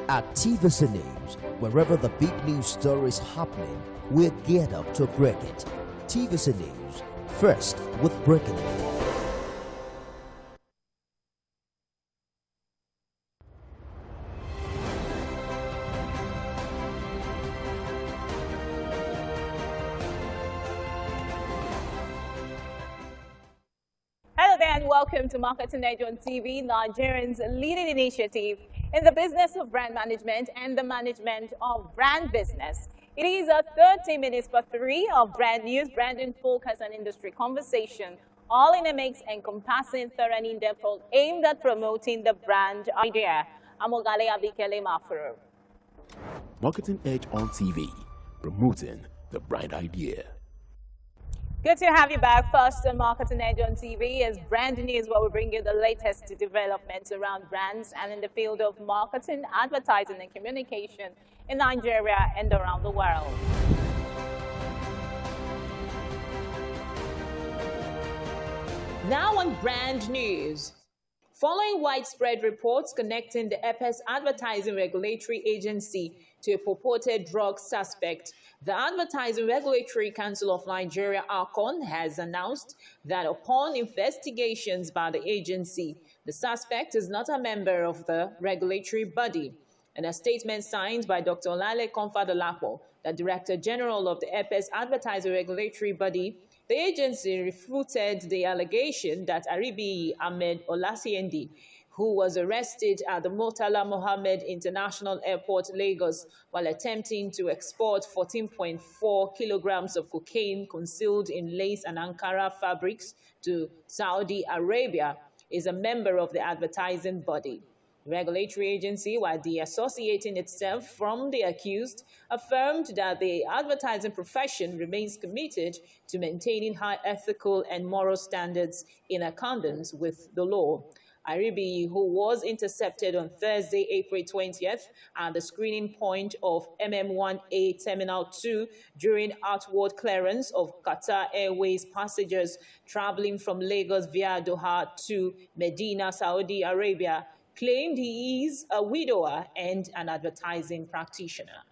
At TVC News, wherever the big news story is happening, we're geared up to break it. TVC News, first with breaking news. Hello there and welcome to Marketing Edge on TV, Nigerians' leading initiative in the business of brand management and the management of brand business. It is a 30 minutes for 3 of brand news, branding focus and industry conversation, all in a mix encompassing thorough and in-depth aimed at promoting the brand idea. I'm Ogale Abikele Mafuru. Marketing Edge on TV, promoting the brand idea. Good to have you back. First on Marketing Edge on TV is brand news, where we bring you the latest developments around brands and in the field of marketing, advertising and communication in Nigeria and around the world. Now on brand news. Following widespread reports connecting the EPES Advertising Regulatory Agency to a purported drug suspect, the Advertising Regulatory Council of Nigeria, ARCON, has announced that upon investigations by the agency, the suspect is not a member of the regulatory body. In a statement signed by Dr. Olale Konfadolapo, the Director General of the EPES Advertising Regulatory Body, the agency refuted the allegation that Aribi Ahmed Olasiendi, who was arrested at the Murtala Mohammed International Airport, Lagos, while attempting to export 14.4 kilograms of cocaine concealed in lace and Ankara fabrics to Saudi Arabia, is a member of the advertising body. The regulatory agency, while deassociating itself from the accused, affirmed that the advertising profession remains committed to maintaining high ethical and moral standards in accordance with the law. Aribi, who was intercepted on Thursday, April 20th, at the screening point of MM1A Terminal 2 during outward clearance of Qatar Airways passengers traveling from Lagos via Doha to Medina, Saudi Arabia, claimed he is a widower and an advertising practitioner.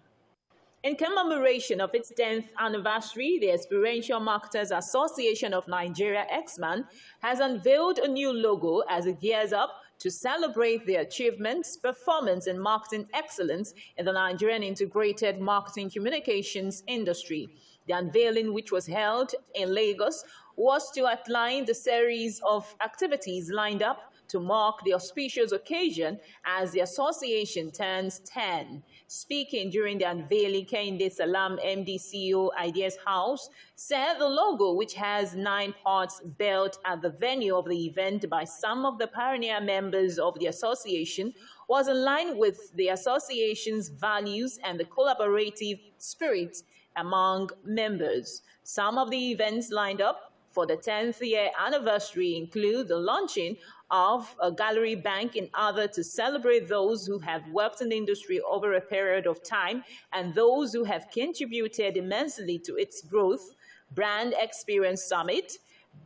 In commemoration of its 10th anniversary, the Experiential Marketers Association of Nigeria, XMAN, has unveiled a new logo as it gears up to celebrate the achievements, performance, and marketing excellence in the Nigerian integrated marketing communications industry. The unveiling, which was held in Lagos, was to outline the series of activities lined up to mark the auspicious occasion as the association turns 10. Speaking during the unveiling, Kehinde Salam, MD CEO, Ideas House, said the logo, which has 9 parts built at the venue of the event by some of the pioneer members of the association, was in line with the association's values and the collaborative spirit among members. Some of the events lined up for the 10th year anniversary include the launching of a gallery bank in order to celebrate those who have worked in the industry over a period of time and those who have contributed immensely to its growth, brand experience summit,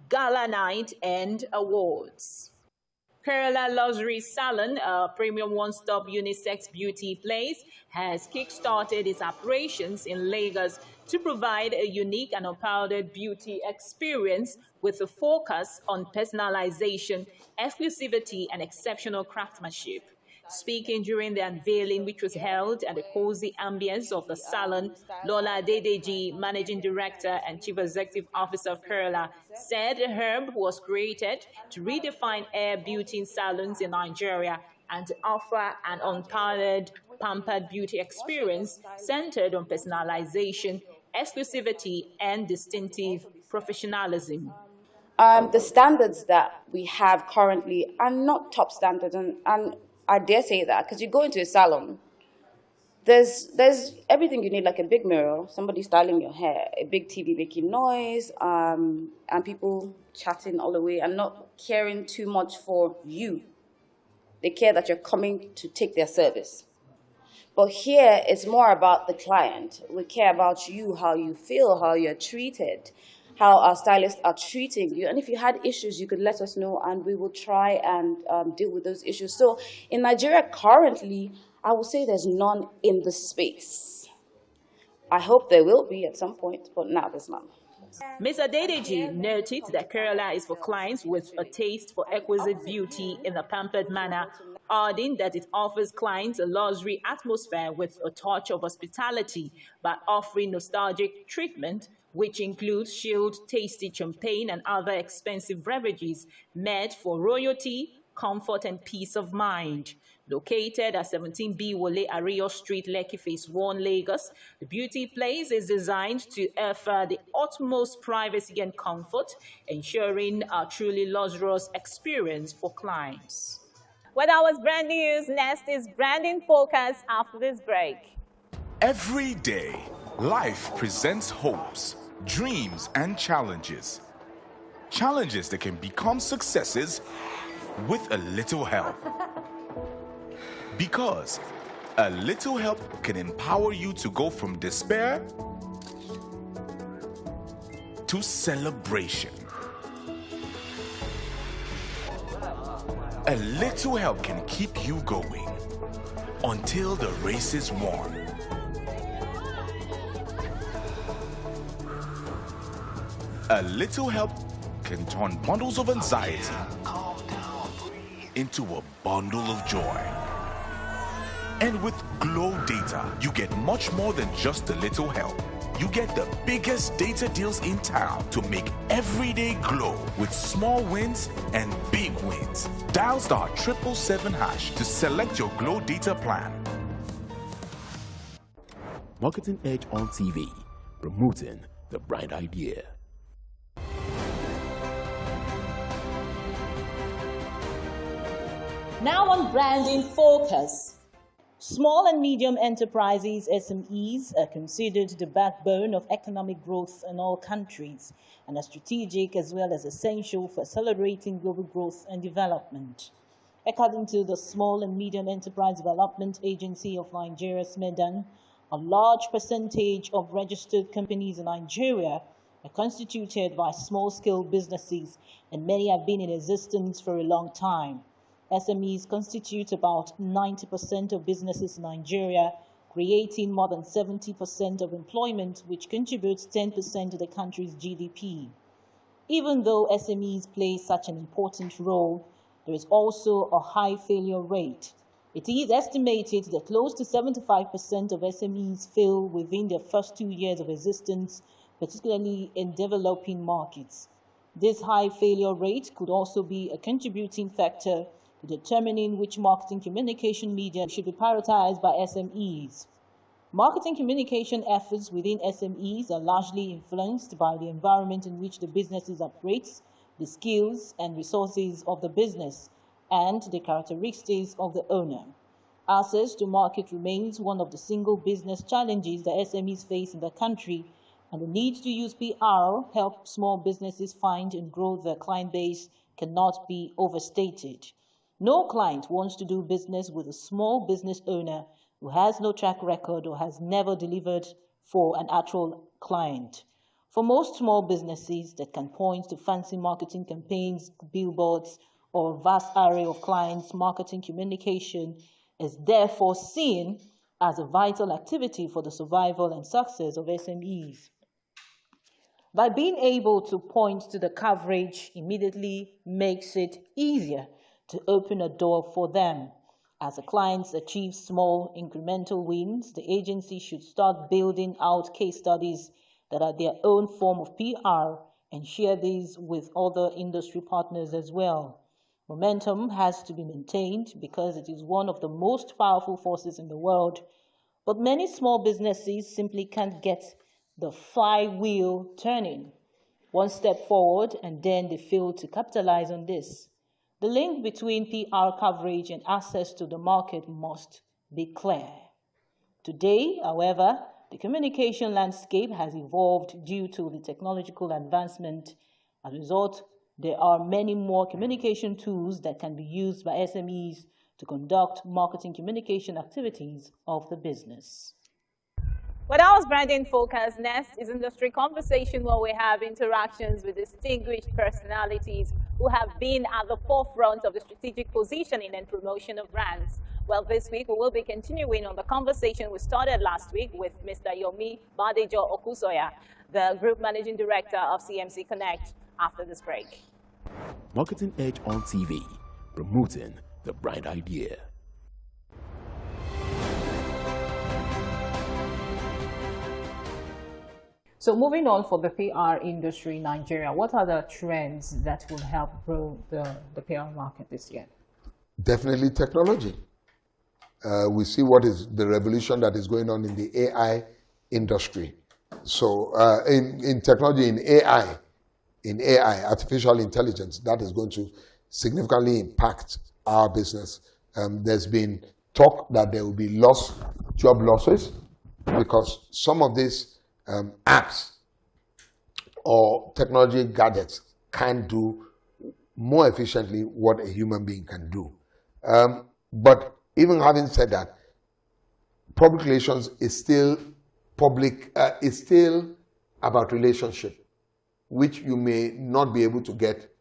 gala night, and awards. Kerala Luxury Salon, a premium one-stop unisex beauty place, has kick-started its operations in Lagos to provide a unique and unparalleled beauty experience with a focus on personalization, exclusivity, and exceptional craftsmanship. Speaking during the unveiling, which was held at the cozy ambience of the salon, Lola Dedeji, Managing Director and Chief Executive Officer of Kerala, said the herb was created to redefine hair beauty salons in Nigeria and to offer an unparalleled, pampered beauty experience centered on personalization, exclusivity, and distinctive professionalism. The standards that we have currently are not top standards, and I dare say that because you go into a salon, there's everything you need, like a big mirror, somebody styling your hair, a big TV making noise, and people chatting all the way and not caring too much for you. They care that you're coming to take their service. But here, it's more about the client. We care about you, how you feel, how you're treated, how our stylists are treating you. And if you had issues, you could let us know, and we will try and deal with those issues. So in Nigeria currently, I would say there's none in the space. I hope there will be at some point, but now there's none. Ms. Adedeji noted that Kerala is for clients with a taste for exquisite beauty in a pampered manner, adding that it offers clients a luxury atmosphere with a touch of hospitality by offering nostalgic treatment, which includes chilled, tasty champagne and other expensive beverages made for royalty, comfort, and peace of mind. Located at 17B Wole Ariyo Street, Lekki Phase 1, Lagos, the beauty place is designed to offer the utmost privacy and comfort, ensuring a truly luxurious experience for clients. Well, that was brand news. Next is branding focus after this break. Every day, life presents hopes, dreams, and challenges. Challenges that can become successes with a little help. Because a little help can empower you to go from despair to celebration. A little help can keep you going until the race is won. A little help can turn bundles of anxiety into a bundle of joy. And with Glow Data, you get much more than just a little help. You get the biggest data deals in town to make every day glow with small wins and big wins. Dial *777# to select your Glow Data plan. Marketing Edge on TV, promoting the bright idea. Now on branding focus. Small and medium enterprises, SMEs, are considered the backbone of economic growth in all countries and are strategic as well as essential for accelerating global growth and development. According to the Small and Medium Enterprise Development Agency of Nigeria, SME'S, a large percentage of registered companies in Nigeria are constituted by small-scale businesses, and many have been in existence for a long time. SMEs constitute about 90% of businesses in Nigeria, creating more than 70% of employment, which contributes 10% to the country's GDP. Even though SMEs play such an important role, there is also a high failure rate. It is estimated that close to 75% of SMEs fail within their first 2 years of existence, particularly in developing markets. This high failure rate could also be a contributing factor to determining which marketing communication media should be prioritized by SMEs. Marketing communication efforts within SMEs are largely influenced by the environment in which the businesses operates, the skills and resources of the business, and the characteristics of the owner. Access to market remains one of the single business challenges that SMEs face in the country, and the need to use PR help small businesses find and grow their client base cannot be overstated. No client wants to do business with a small business owner who has no track record or has never delivered for an actual client. For most small businesses that can point to fancy marketing campaigns, billboards, or a vast array of clients, marketing communication is therefore seen as a vital activity for the survival and success of SMEs. By being able to point to the coverage immediately makes it easier to open a door for them. As the clients achieve small incremental wins, the agency should start building out case studies that are their own form of PR and share these with other industry partners as well. Momentum has to be maintained because it is one of the most powerful forces in the world, but many small businesses simply can't get the flywheel turning. One step forward and then they fail to capitalize on this. The link between PR coverage and access to the market must be clear. Today, however, the communication landscape has evolved due to the technological advancement. As a result, there are many more communication tools that can be used by SMEs to conduct marketing communication activities of the business. Well, that was branding focus. Next is industry conversation, where we have interactions with distinguished personalities who have been at the forefront of the strategic positioning and promotion of brands. Well, this week we will be continuing on the conversation we started last week with Mr. YOMI BADEJO-OKUSANYA, the Group Managing Director of CMC Connect, after this break. Marketing Edge on TV, promoting the bright idea. So moving on for the PR industry in Nigeria, what are the trends that will help grow the PR market this year? Definitely technology. We see what is the revolution that is going on in the AI industry. So in technology, in AI, artificial intelligence, that is going to significantly impact our business. There's been talk that there will be job losses, because some of these apps or technology gadgets can do more efficiently what a human being can do. But even having said that, public relations is still about relationship, which you may not be able to get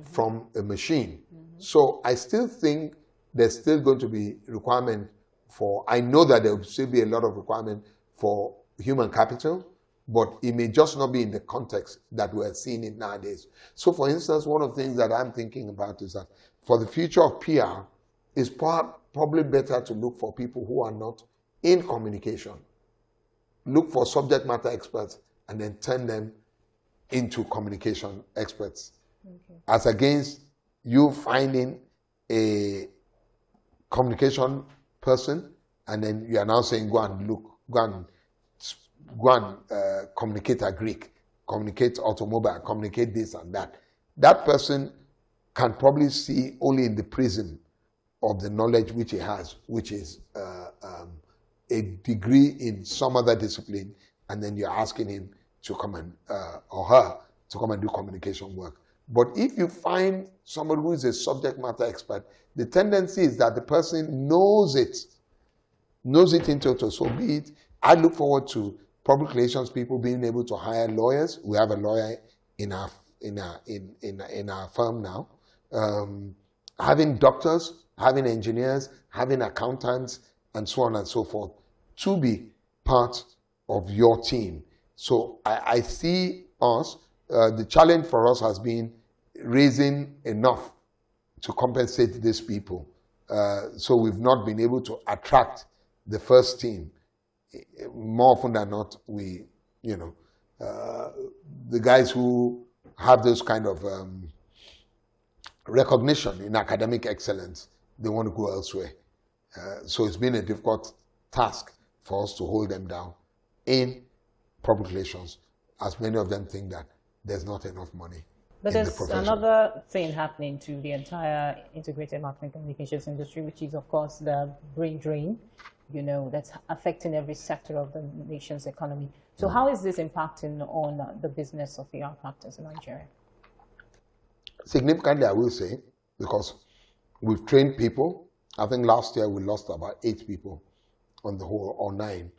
from a machine. So I still think there's still going to be requirement for, I know that there will still be a lot of requirement for human capital, but it may just not be in the context that we're seeing it nowadays. So for instance, one of the things that I'm thinking about is that for the future of PR, it's probably better to look for people who are not in communication. Look for subject matter experts and then turn them into communication experts. Okay. As against you finding a communication person and then you are now saying, go and communicate a Greek, communicate automobile, communicate this and that. That person can probably see only in the prism of the knowledge which he has, which is a degree in some other discipline, and then you're asking him to come and, or her, to come and do communication work. But if you find somebody who is a subject matter expert, the tendency is that the person knows it in total. So be it, I look forward to public relations people being able to hire lawyers. We have a lawyer in our firm now. Having doctors, having engineers, having accountants, and so on and so forth, to be part of your team. So I see us, the challenge for us has been raising enough to compensate these people. So we've not been able to attract the first team. More often than not, the guys who have those kind of recognition in academic excellence, they want to go elsewhere. So it's been a difficult task for us to hold them down in public relations, as many of them think that there's not enough money. But there's another thing happening to the entire integrated marketing communications industry, which is, of course, the brain drain, that's affecting every sector of the nation's economy. So how is this impacting on the business of PR practice in Nigeria? Significantly, I will say, because we've trained people. I think last year we lost about 8 people on the whole, or 9,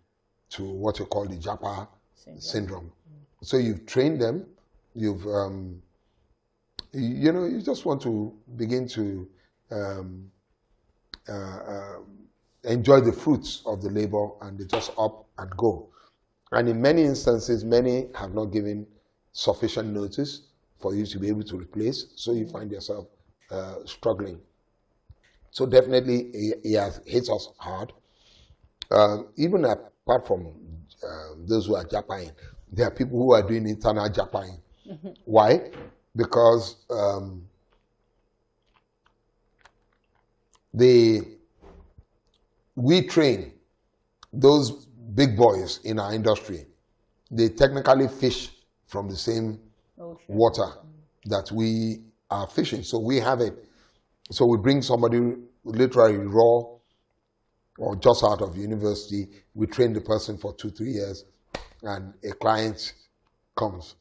to what you call the JAPA syndrome. So you've trained them, you've, you just want to begin to enjoy the fruits of the labor, and they just up and go. And in many instances, many have not given sufficient notice for you to be able to replace, so you find yourself struggling. So definitely it has hit us hard. Even apart from those who are Japan, there are people who are doing internal Japan. Why? Because we train those big boys in our industry. They technically fish from the same water that we are fishing. So we have it. So we bring somebody literally raw or just out of university. We train the person for 2-3 years, and a client comes,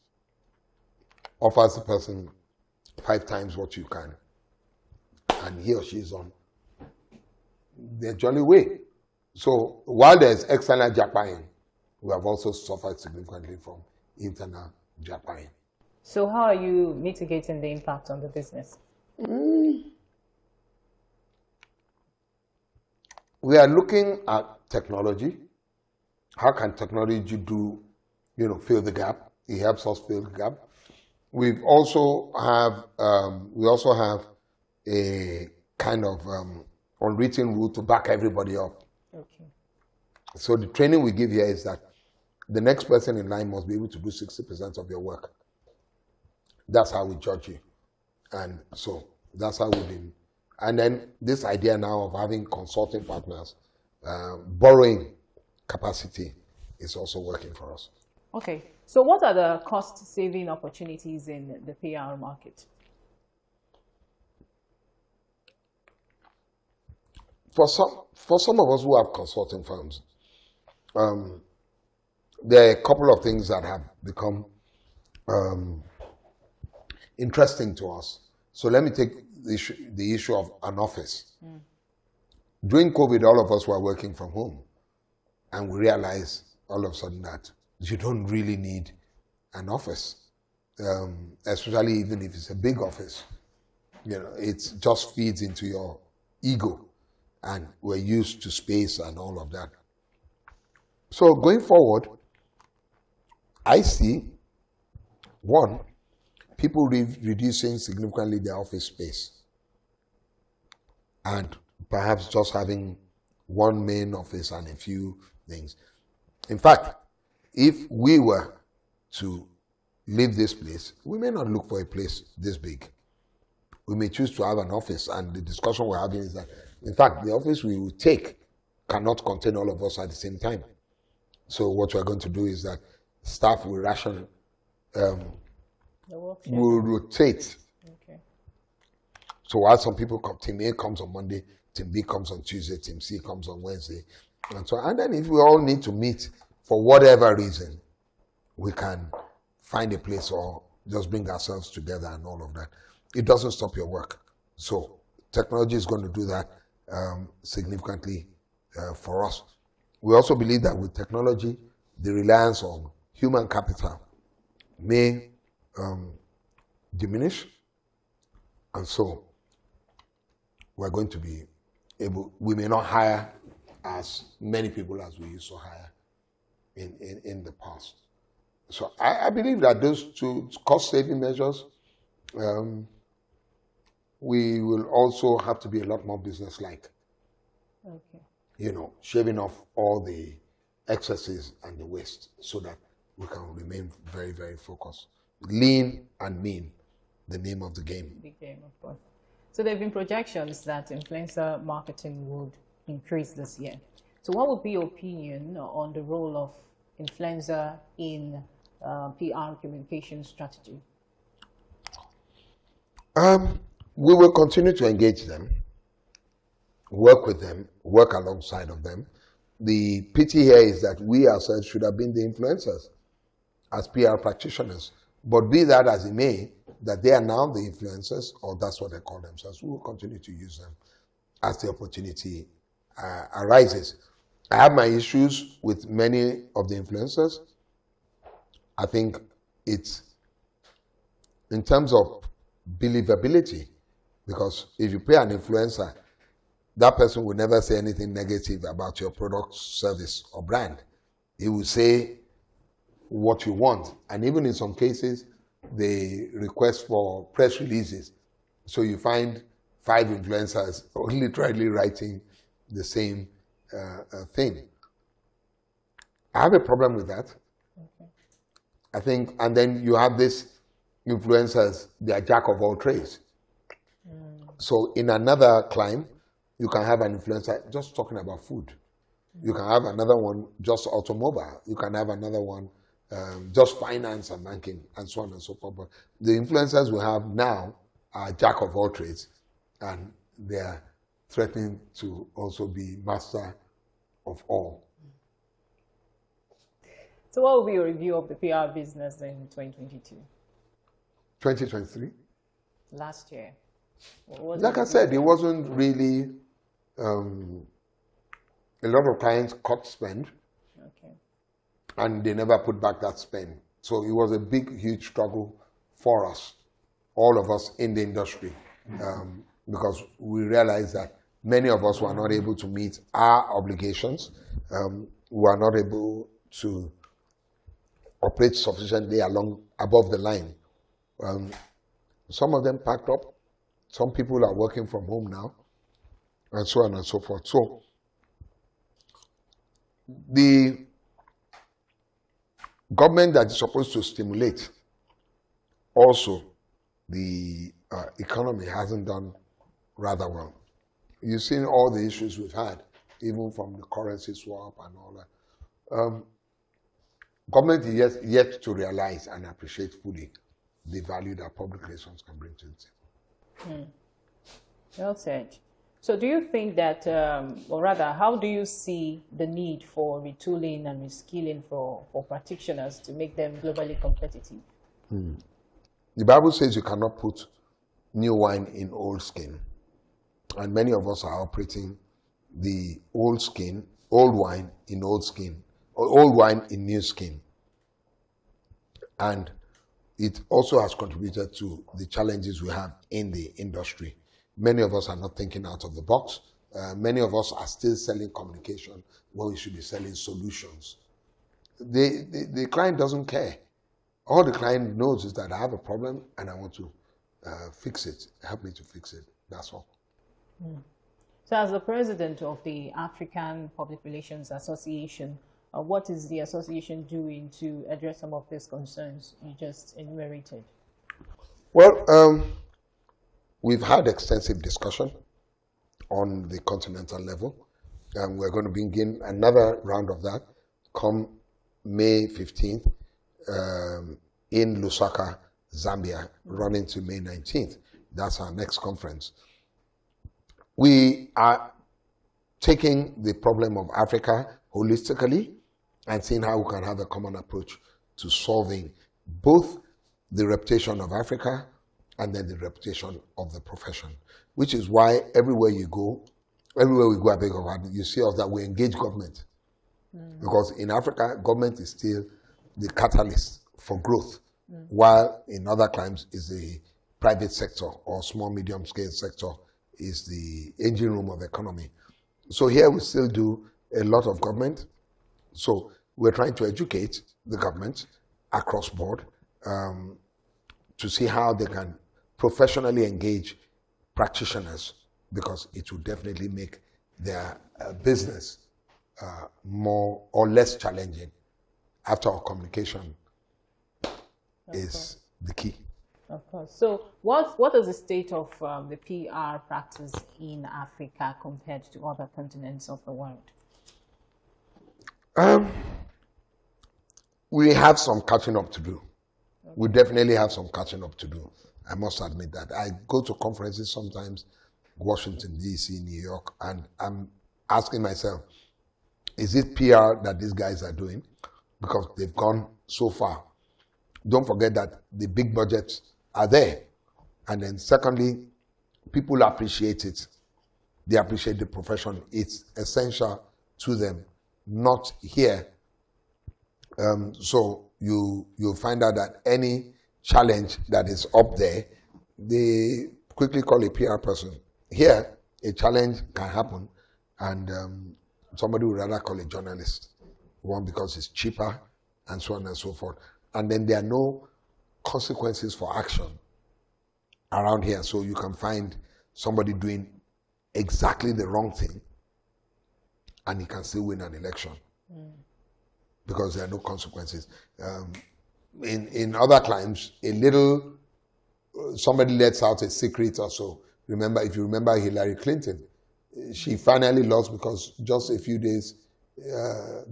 offers the person 5 times what you can, and he or she is on their jolly way. So while there's external Japan, we have also suffered significantly from internal Japan. So how are you mitigating the impact on the business? We are looking at technology. How can technology do, fill the gap? It helps us fill the gap. We also have a kind of unwritten rule to back everybody up. Okay. So the training we give here is that the next person in line must be able to do 60% of your work. That's how we judge you. And so that's how we've been. And then this idea now of having consulting partners, borrowing capacity is also working for us. Okay. So what are the cost-saving opportunities in the PR market? For some of us who have consulting firms, there are a couple of things that have become interesting to us. So let me take the issue of an office. During COVID, all of us were working from home, and we realized all of a sudden that you don't really need an office, especially even if it's a big office. It just feeds into your ego, and we're used to space and all of that. So going forward, I see, one, people reducing significantly their office space and perhaps just having one main office and a few things. In fact, if we were to leave this place, we may not look for a place this big. We may choose to have an office, and the discussion we're having is that, in fact, the office we will take cannot contain all of us at the same time. So what we're going to do is that staff will ration, will rotate. Okay. So while some people come, Team A comes on Monday, Team B comes on Tuesday, Team C comes on Wednesday, and so on. And then if we all need to meet for whatever reason, we can find a place or just bring ourselves together and all of that. It doesn't stop your work. So technology is going to do that significantly for us. We also believe that with technology, the reliance on human capital may diminish. And so we're going to be able, we may not hire as many people as we used to hire in the past. So I believe that those two cost-saving measures, we will also have to be a lot more business-like. Okay. Shaving off all the excesses and the waste so that we can remain very, very focused. Lean and mean, the name of the game. The game, of course. So there have been projections that influencer marketing would increase this year. So what would be your opinion on the role of influencer in PR communication strategy? We will continue to engage them, work with them, work alongside of them. The pity here is that we ourselves should have been the influencers as PR practitioners. But be that as it may, that they are now the influencers, or that's what they call themselves, we will continue to use them as the opportunity arises. I have my issues with many of the influencers. I think it's in terms of believability, because if you pay an influencer, that person will never say anything negative about your product, service, or brand. He will say what you want. And even in some cases, they request for press releases. So you find 5 influencers literally writing the same thing. I have a problem with that. Okay. I think, and then you have this influencers, they are jack of all trades. So in another climb, you can have an influencer just talking about food. You can have another one just automobile. You can have another one just finance and banking, and so on and so forth. But the influencers we have now are jack of all trades, and they are threatening to also be master of all. So what will be your review of the PR business in 2022? 2023? Last year. Like I said, it wasn't really, a lot of clients cut spend. Okay. And they never put back that spend. So it was a big, huge struggle for us, all of us in the industry, because we realized that many of us were not able to meet our obligations. We were not able to operate sufficiently above the line. Some of them packed up. Some people are working from home now, and so on and so forth. So the government that is supposed to stimulate also the economy hasn't done rather well. You've seen all the issues we've had, even from the currency swap and all that. Government is yet to realize and appreciate fully the value that public relations can bring to it. Well said. So do you think that, or rather, how do you see the need for retooling and reskilling for practitioners to make them globally competitive? The Bible says you cannot put new wine in old skin. And many of us are operating the old wine in old skin, or old wine in new skin. And it also has contributed to the challenges we have in the industry. Many of us are not thinking out of the box. Many of us are still selling communication when we should be selling solutions. The client doesn't care. All the client knows is that I have a problem and I want to fix it. Help me to fix it. That's all. So as the president of the African Public Relations Association, what is the association doing to address some of these concerns you just enumerated? Well, we've had extensive discussion on the continental level, and we're going to begin another round of that come May 15th in Lusaka, Zambia, running to May 19th. That's our next conference. We are taking the problem of Africa holistically and seeing how we can have a common approach to solving both the reputation of Africa and then the reputation of the profession, which is why everywhere we go, I beg your pardon, you see us that we engage government. Because in Africa, government is still the catalyst for growth, while in other climes is the private sector or small, medium scale sector is the engine room of the economy. So here we still do a lot of government. So we're trying to educate the government across board to see how they can professionally engage practitioners, because it will definitely make their business more or less challenging after our communication is the key. Of course. So what is the state of the PR practice in Africa compared to other continents of the world? We have some catching up to do. Okay. We definitely have some catching up to do. I must admit that. I go to conferences sometimes, Washington, D.C., New York, and I'm asking myself, is it PR that these guys are doing? Because they've gone so far. Don't forget that the big budgets are there. And then secondly, people appreciate it. They appreciate the profession. It's essential to them, not here. So you'll find out that any challenge that is up there, they quickly call a PR person. Here, a challenge can happen, and somebody would rather call a journalist. One, because it's cheaper, and so on and so forth. And then there are no consequences for action around here. So you can find somebody doing exactly the wrong thing, and he can still win an election. Because there are no consequences. In other climes, somebody lets out a secret or so. If you remember Hillary Clinton, she finally lost because just a few days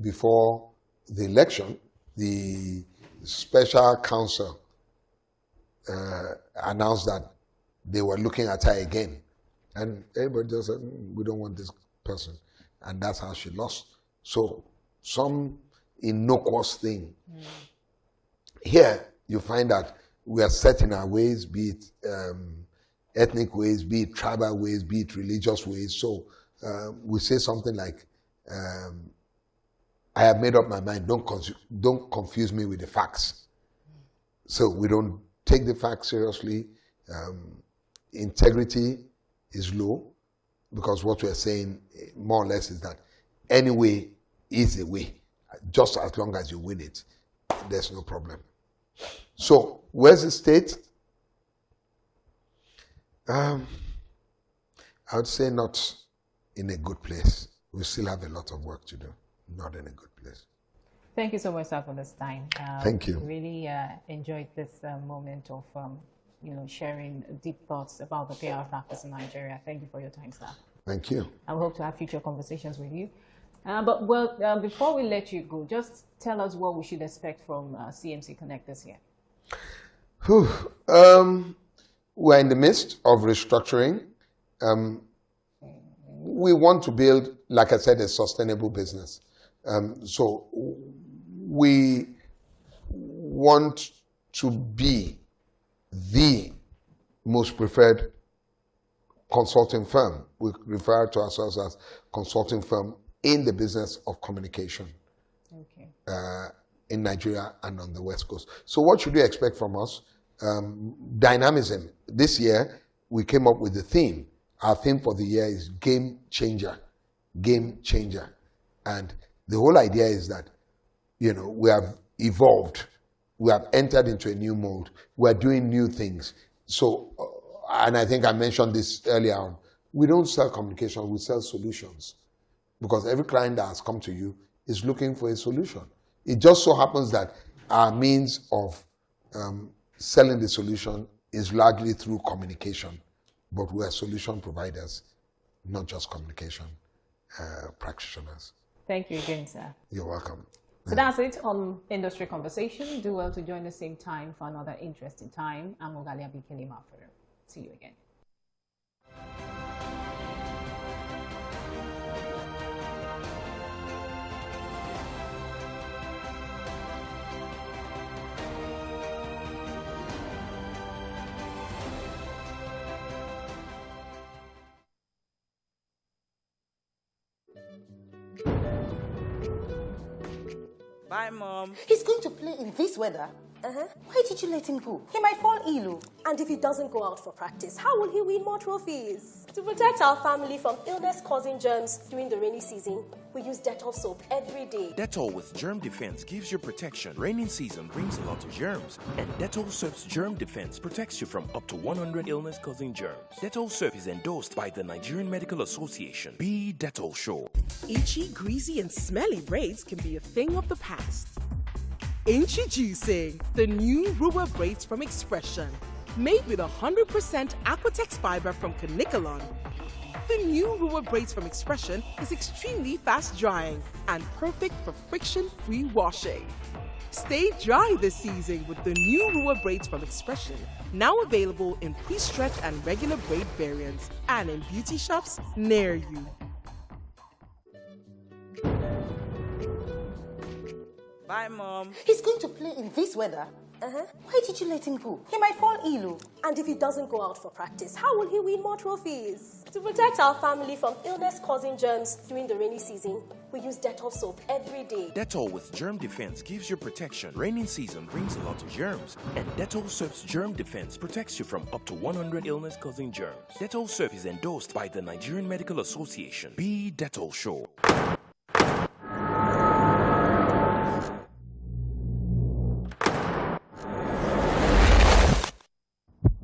before the election, the special counsel announced that they were looking at her again. And everybody just said, we don't want this person. And that's how she lost. So some innocuous thing. Here, you find that we are set in our ways, be it ethnic ways, be it tribal ways, be it religious ways. So we say something like, I have made up my mind, don't confuse me with the facts. So we don't take the facts seriously. Integrity is low. because what we're saying more or less is that any way is a way. Just as long as you win it, there's no problem. So, where's the state? I would say not in a good place. We still have a lot of work to do. Not in a good place. Thank you so much, sir, for this time. Thank you. Really enjoyed this moment of sharing deep thoughts about the PR practice in Nigeria. Thank you for your time, sir. Thank you. I hope to have future conversations with you. Before we let you go, just tell us what we should expect from CMC Connect this year. We're in the midst of restructuring. We want to build, like I said, a sustainable business. So we want to be the most preferred consulting firm. We refer to ourselves as consulting firm in the business of communication. Okay. In Nigeria and on the West Coast. So what should you expect from us? Dynamism. This year, we came up with the theme. Our theme for the year is game changer. Game changer. And the whole idea is that, we have evolved. We have entered into a new mode. We're doing new things. So, and I think I mentioned this earlier on, we don't sell communication, we sell solutions. Because every client that has come to you is looking for a solution. It just so happens that our means of selling the solution is largely through communication. But we are solution providers, not just communication practitioners. Thank you again, sir. You're welcome. So that's it on Industry Conversation. Do well to join the same time for another interesting time. I'm Ogalia Bikini Mafuru. See you again. Bye, Mom. He's going to play in this weather. Why did you let him go? He might fall ill. And if he doesn't go out for practice, how will he win more trophies? To protect our family from illness-causing germs during the rainy season, we use Dettol soap every day. Dettol with germ defense gives you protection. Raining season brings a lot of germs, and Dettol soap's germ defense protects you from up to 100 illness-causing germs. Dettol soap is endorsed by the Nigerian Medical Association. Be Dettol sure. Itchy, greasy, and smelly braids can be a thing of the past. Introducing the new Ruwa braids from Expression. Made with 100% Aquatex fiber from Canicolon. The new Ruwa braids from Expression is extremely fast drying and perfect for friction-free washing. Stay dry this season with the new Ruwa braids from Expression. Now available in pre-stretch and regular braid variants and in beauty shops near you. Bye, Mom. He's going to play in this weather. Why did you let him go? He might fall ill. And if he doesn't go out for practice, how will he win more trophies? To protect our family from illness-causing germs during the rainy season, we use Dettol soap every day. Dettol with germ defense gives you protection. Raining season brings a lot of germs, and Dettol soap's germ defense protects you from up to 100 illness-causing germs. Dettol soap is endorsed by the Nigerian Medical Association. Be Dettol sure.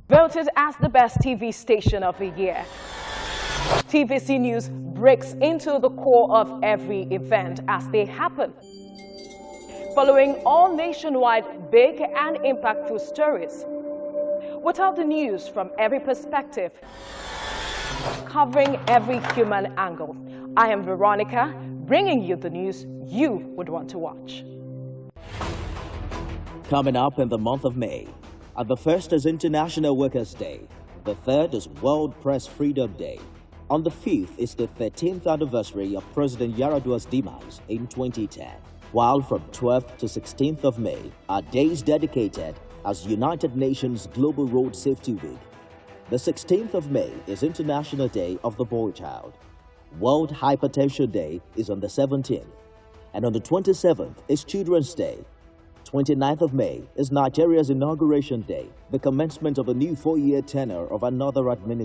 Voted as the best TV station of the year. TVC News breaks into the core of every event as they happen. Following all nationwide big and impactful stories. Without the news from every perspective. Covering every human angle. I am Veronica, bringing you the news you would want to watch. Coming up in the month of May. The first is International Workers' Day. The third is World Press Freedom Day. On the 5th is the 13th anniversary of President Yar'Adua's demise in 2010. While from 12th to 16th of May are days dedicated as United Nations Global Road Safety Week. The 16th of May is International Day of the Boy Child. World Hypertension Day is on the 17th. And on the 27th is Children's Day. 29th of May is Nigeria's Inauguration Day, the commencement of a new 4-year tenure of another administration.